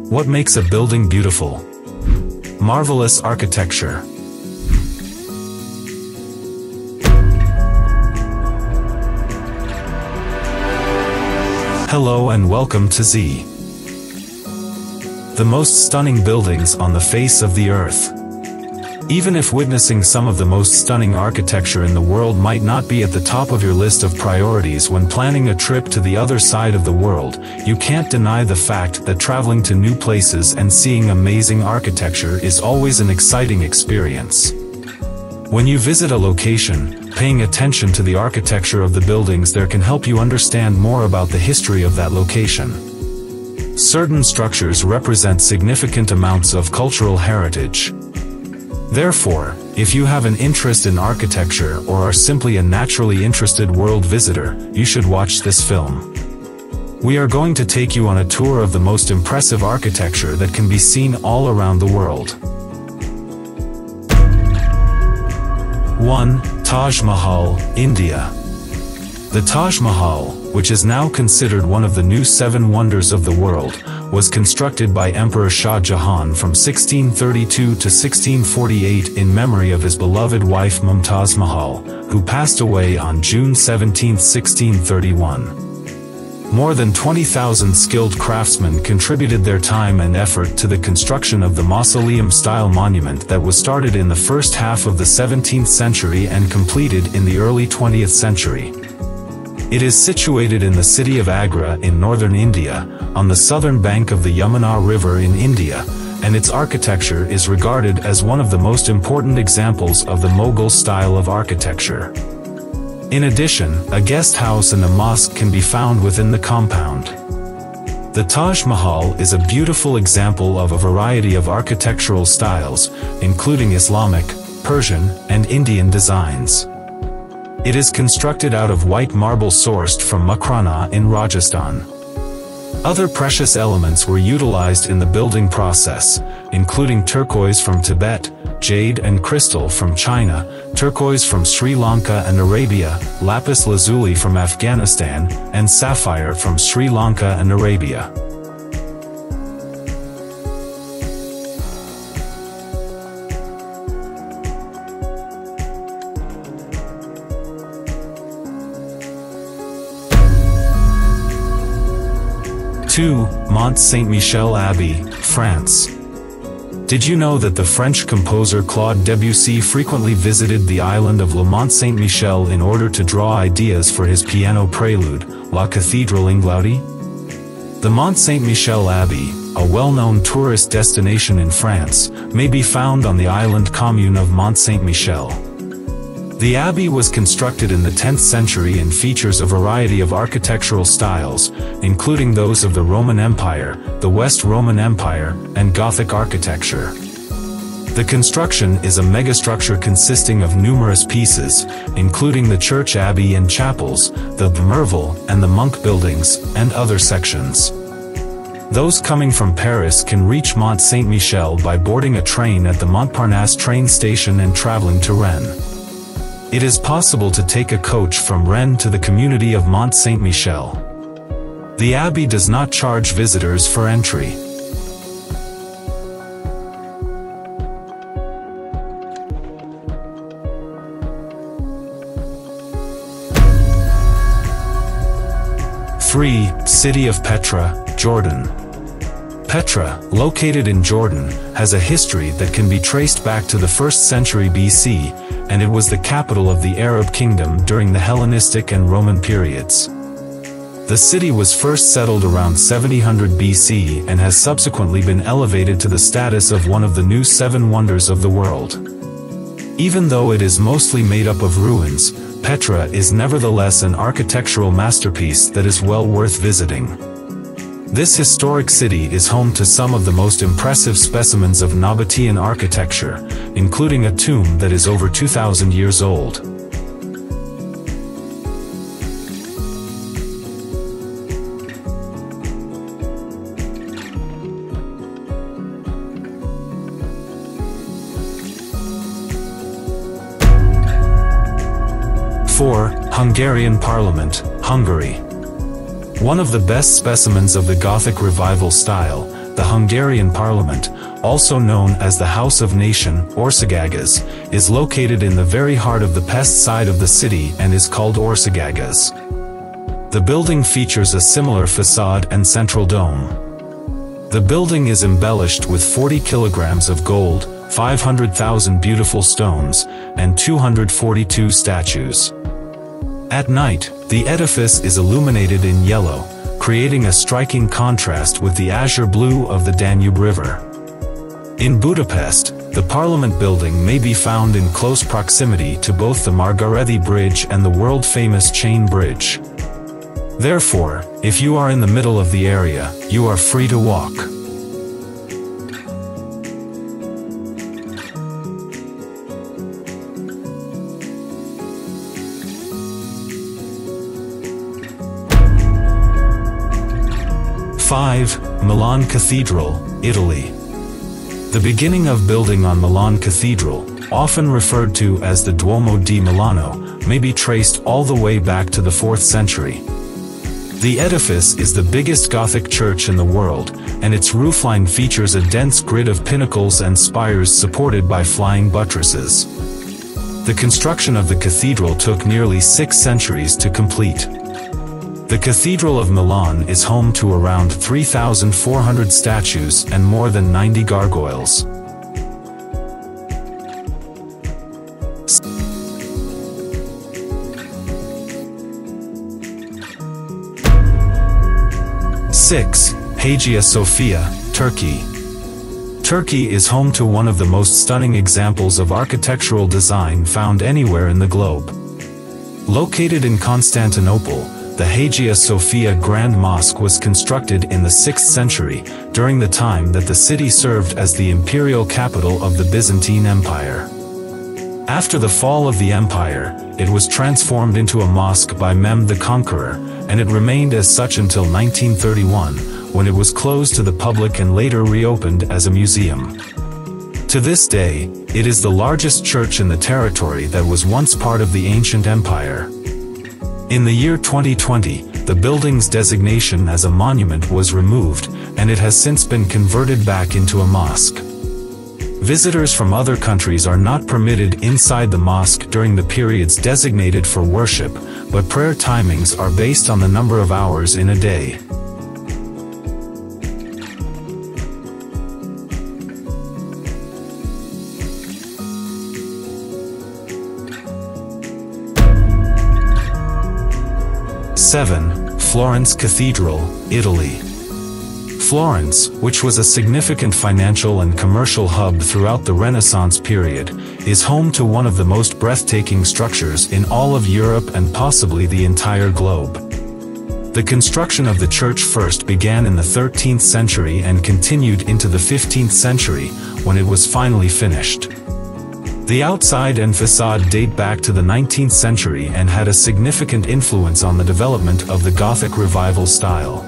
What makes a building beautiful? Marvelous architecture. Hello and welcome to Z. The most stunning buildings on the face of the earth. Even if witnessing some of the most stunning architecture in the world might not be at the top of your list of priorities when planning a trip to the other side of the world, you can't deny the fact that traveling to new places and seeing amazing architecture is always an exciting experience. When you visit a location, paying attention to the architecture of the buildings there can help you understand more about the history of that location. Certain structures represent significant amounts of cultural heritage. Therefore, if you have an interest in architecture or are simply a naturally interested world visitor, you should watch this film. We are going to take you on a tour of the most impressive architecture that can be seen all around the world. 1. Taj Mahal, India. The Taj Mahal, which is now considered one of the new 7 wonders of the world, was constructed by Emperor Shah Jahan from 1632 to 1648 in memory of his beloved wife Mumtaz Mahal, who passed away on June 17, 1631. More than 20,000 skilled craftsmen contributed their time and effort to the construction of the mausoleum-style monument that was started in the first half of the 17th century and completed in the early 20th century. It is situated in the city of Agra in northern India, on the southern bank of the Yamuna River in India, and its architecture is regarded as one of the most important examples of the Mughal style of architecture. In addition, a guest house and a mosque can be found within the compound. The Taj Mahal is a beautiful example of a variety of architectural styles, including Islamic, Persian, and Indian designs. It is constructed out of white marble sourced from Makrana in Rajasthan. Other precious elements were utilized in the building process, including turquoise from Tibet, jade and crystal from China, turquoise from Sri Lanka and Arabia, lapis lazuli from Afghanistan, and sapphire from Sri Lanka and Arabia. Mont Saint-Michel Abbey, France. Did you know that the French composer Claude Debussy frequently visited the island of Le Mont Saint-Michel in order to draw ideas for his piano prelude, La Cathedral Inglaudi? The Mont Saint-Michel Abbey, a well-known tourist destination in France, may be found on the island commune of Mont Saint-Michel. The abbey was constructed in the 10th century and features a variety of architectural styles, including those of the Roman Empire, the West Roman Empire, and Gothic architecture. The construction is a megastructure consisting of numerous pieces, including the church abbey and chapels, the Mervel and the monk buildings, and other sections. Those coming from Paris can reach Mont Saint-Michel by boarding a train at the Montparnasse train station and traveling to Rennes. It is possible to take a coach from Rennes to the community of Mont Saint-Michel. The abbey does not charge visitors for entry. City of Petra, Jordan. Petra, located in Jordan, has a history that can be traced back to the 1st century BC, and it was the capital of the Arab kingdom during the Hellenistic and Roman periods. The city was first settled around 700 BC and has subsequently been elevated to the status of one of the new 7 wonders of the world. Even though it is mostly made up of ruins, Petra is nevertheless an architectural masterpiece that is well worth visiting. This historic city is home to some of the most impressive specimens of Nabatean architecture, including a tomb that is over 2,000 years old. Hungarian Parliament, Hungary. One of the best specimens of the Gothic Revival style, the Hungarian Parliament, also known as the House of Nation, Országház, is located in the very heart of the pest side of the city and is called Országház. The building features a similar facade and central dome. The building is embellished with 40 kilograms of gold, 500,000 beautiful stones, and 242 statues. At night, the edifice is illuminated in yellow, creating a striking contrast with the azure blue of the Danube River. In Budapest, the Parliament building may be found in close proximity to both the Margarithi Bridge and the world-famous Chain Bridge. Therefore, if you are in the middle of the area, you are free to walk. Five, Milan Cathedral, Italy. The beginning of building on Milan Cathedral, often referred to as the Duomo di Milano, may be traced all the way back to the 4th century. The edifice is the biggest Gothic church in the world, and its roofline features a dense grid of pinnacles and spires supported by flying buttresses. The construction of the cathedral took nearly 6 centuries to complete. The Cathedral of Milan is home to around 3,400 statues and more than 90 gargoyles. Six, Hagia Sophia, Turkey. Turkey is home to one of the most stunning examples of architectural design found anywhere in the globe. Located in Constantinople, the Hagia Sophia Grand Mosque was constructed in the 6th century, during the time that the city served as the imperial capital of the Byzantine Empire. After the fall of the empire, it was transformed into a mosque by Mehmed the Conqueror, and it remained as such until 1931, when it was closed to the public and later reopened as a museum. To this day, it is the largest church in the territory that was once part of the ancient empire. In the year 2020, the building's designation as a monument was removed, and it has since been converted back into a mosque. Visitors from other countries are not permitted inside the mosque during the periods designated for worship, but prayer timings are based on the number of hours in a day. Seven, Florence Cathedral, Italy. Florence, which was a significant financial and commercial hub throughout the Renaissance period, is home to one of the most breathtaking structures in all of Europe and possibly the entire globe. The construction of the church first began in the 13th century and continued into the 15th century, when it was finally finished. The outside and facade date back to the 19th century and had a significant influence on the development of the Gothic Revival style.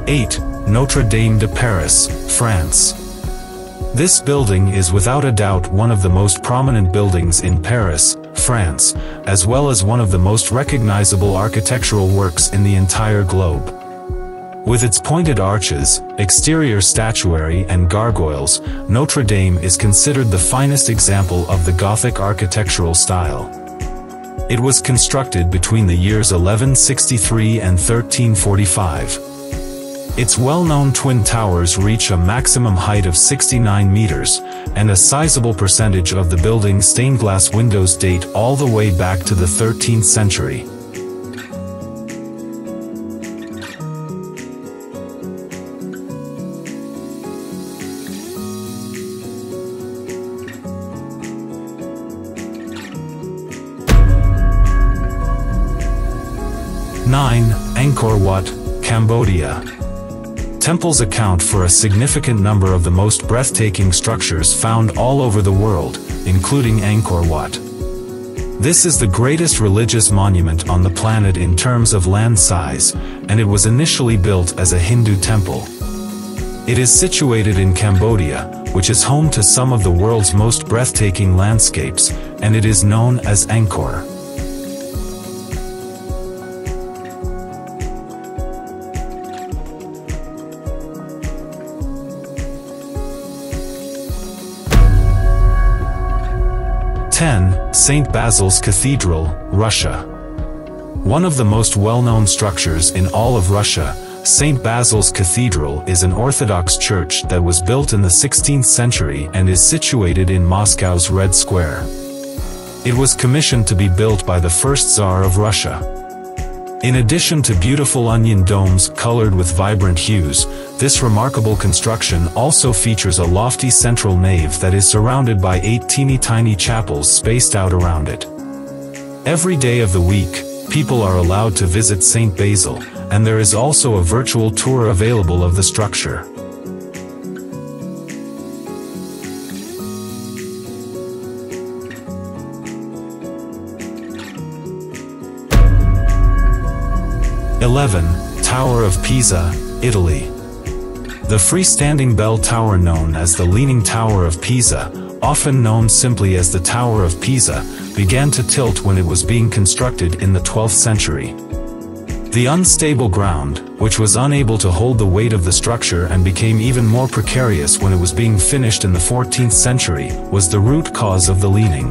Eight, Notre Dame de Paris, France. This building is without a doubt one of the most prominent buildings in Paris, France, as well as one of the most recognizable architectural works in the entire globe. With its pointed arches, exterior statuary and gargoyles, Notre Dame is considered the finest example of the Gothic architectural style. It was constructed between the years 1163 and 1345. Its well-known twin towers reach a maximum height of 69 meters, and a sizable percentage of the building's stained glass windows date all the way back to the 13th century. Nine, Angkor Wat, Cambodia. Temples account for a significant number of the most breathtaking structures found all over the world, including Angkor Wat. This is the greatest religious monument on the planet in terms of land size, and it was initially built as a Hindu temple. It is situated in Cambodia, which is home to some of the world's most breathtaking landscapes, and it is known as Angkor. St. Basils Cathedral, Russia. One of the most well-known structures in all of Russia, St. Basil's Cathedral is an Orthodox church that was built in the 16th century and is situated in Moscow's Red Square. It was commissioned to be built by the first Tsar of Russia. In addition to beautiful onion domes colored with vibrant hues, this remarkable construction also features a lofty central nave that is surrounded by 8 teeny-tiny chapels spaced out around it. Every day of the week, people are allowed to visit St. Basil, and there is also a virtual tour available of the structure. Tower of Pisa, Italy. The freestanding bell tower known as the Leaning Tower of Pisa, often known simply as the Tower of Pisa, began to tilt when it was being constructed in the 12th century. The unstable ground, which was unable to hold the weight of the structure and became even more precarious when it was being finished in the 14th century, was the root cause of the leaning.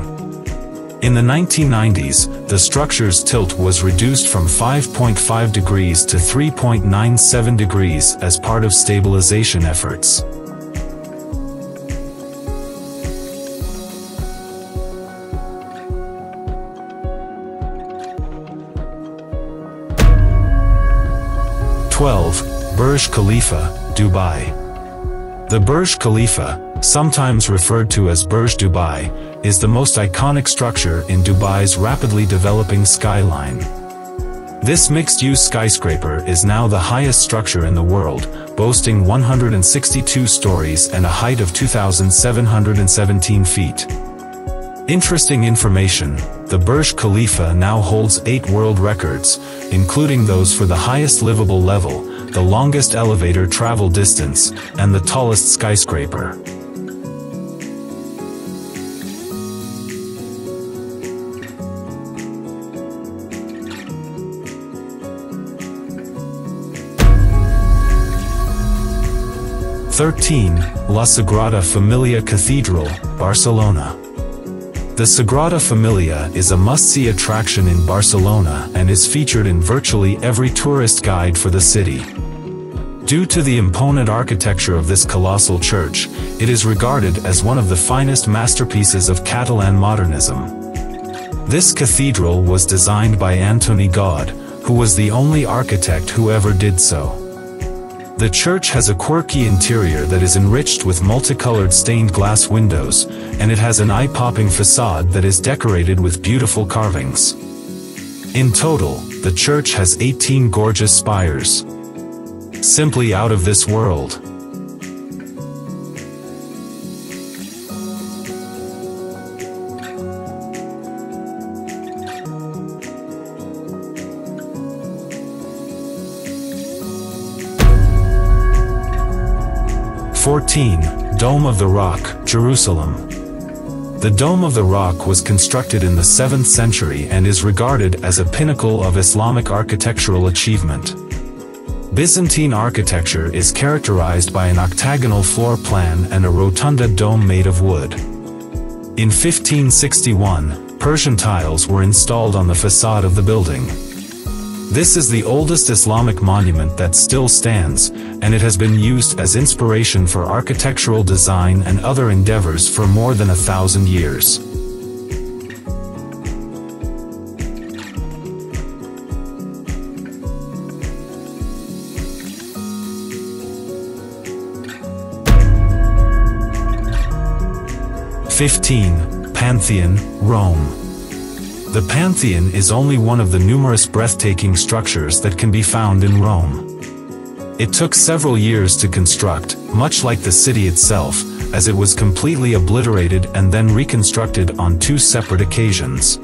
In the 1990s, the structure's tilt was reduced from 5.5 degrees to 3.97 degrees as part of stabilization efforts. Burj Khalifa, Dubai. The Burj Khalifa, sometimes referred to as Burj Dubai, is the most iconic structure in Dubai's rapidly developing skyline. This mixed-use skyscraper is now the highest structure in the world, boasting 162 stories and a height of 2,717 feet. Interesting information: the Burj Khalifa now holds 8 world records, including those for the highest livable level, the longest elevator travel distance, and the tallest skyscraper. La Sagrada Familia Cathedral, Barcelona. The Sagrada Familia is a must-see attraction in Barcelona and is featured in virtually every tourist guide for the city. Due to the imponent architecture of this colossal church, it is regarded as one of the finest masterpieces of Catalan modernism. This cathedral was designed by Antoni Gaudí, who was the only architect who ever did so. The church has a quirky interior that is enriched with multicolored stained glass windows, and it has an eye-popping facade that is decorated with beautiful carvings. In total, the church has 18 gorgeous spires. Simply out of this world. Dome of the Rock, Jerusalem. The Dome of the Rock was constructed in the 7th century and is regarded as a pinnacle of Islamic architectural achievement. Byzantine architecture is characterized by an octagonal floor plan and a rotunda dome made of wood. In 1561, Persian tiles were installed on the facade of the building. This is the oldest Islamic monument that still stands, and it has been used as inspiration for architectural design and other endeavors for more than 1,000 years. Pantheon, Rome. The Pantheon is only one of the numerous breathtaking structures that can be found in Rome. It took several years to construct, much like the city itself, as it was completely obliterated and then reconstructed on 2 separate occasions.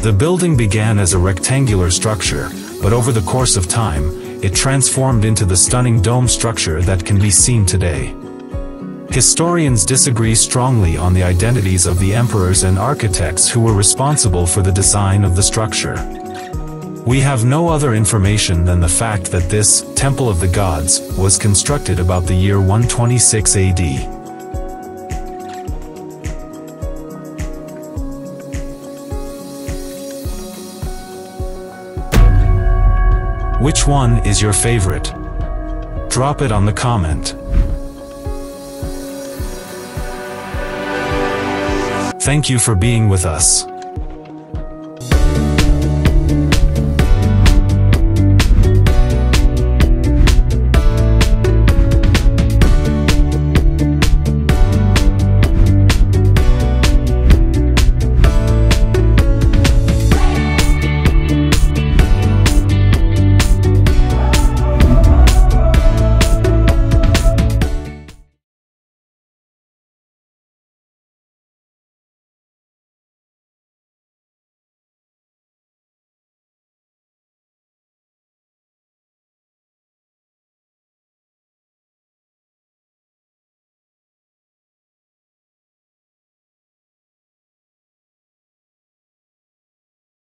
The building began as a rectangular structure, but over the course of time, it transformed into the stunning dome structure that can be seen today. Historians disagree strongly on the identities of the emperors and architects who were responsible for the design of the structure. We have no other information than the fact that this Temple of the Gods was constructed about the year 126 AD. Which one is your favorite? Drop it on the comment. Thank you for being with us.